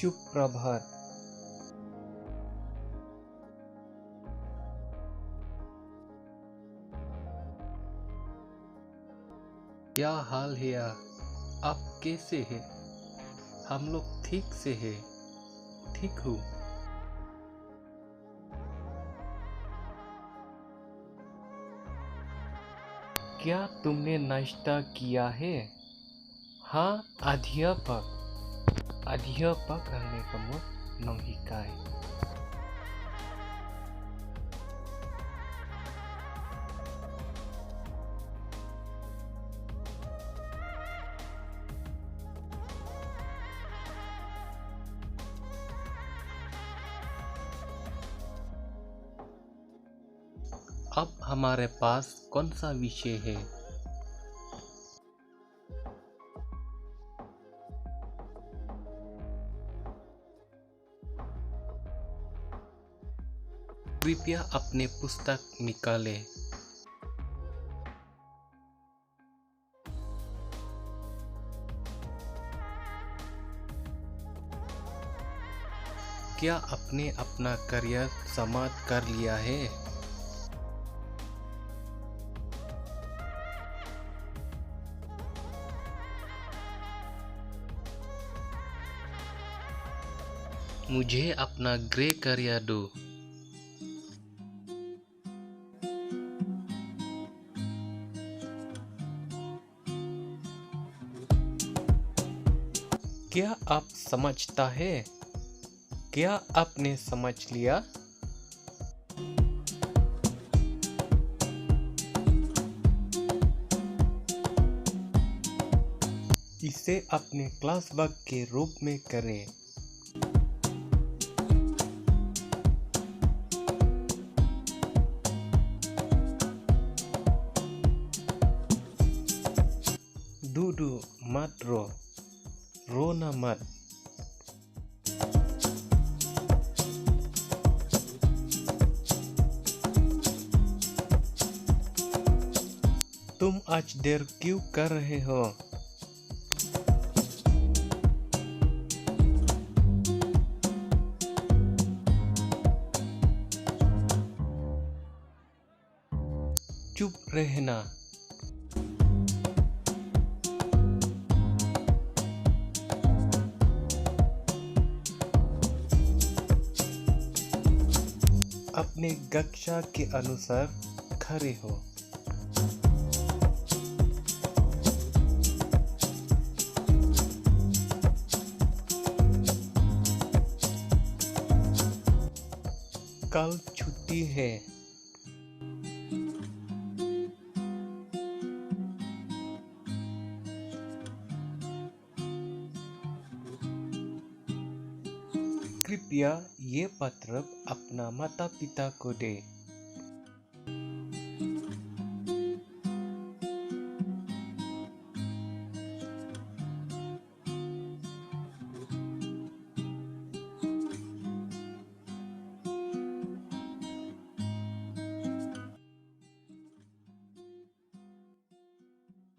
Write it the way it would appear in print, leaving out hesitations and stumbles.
सुप्रभात। क्या हाल है यार? आप कैसे हैं? हम लोग ठीक से हैं। ठीक हूँ। क्या तुमने नाश्ता किया है? हाँ, अध्यापक करने का मुझ नौहिकाय। अब हमारे पास कौन सा विषय है? कृपया अपने पुस्तक निकालें। क्या आपने अपना करियर समाप्त कर लिया है? मुझे अपना ग्रे करियर दो। क्या आप समझता है? क्या आपने समझ लिया? इसे अपने क्लास वर्क के रूप में करें। डूडू मत रोना मत। तुम आज देर क्यों कर रहे हो? चुप रहना। अपने कक्षा के अनुसार खड़े हो। कल छुट्टी है। कृपया ये पत्र अपना माता पिता को दे।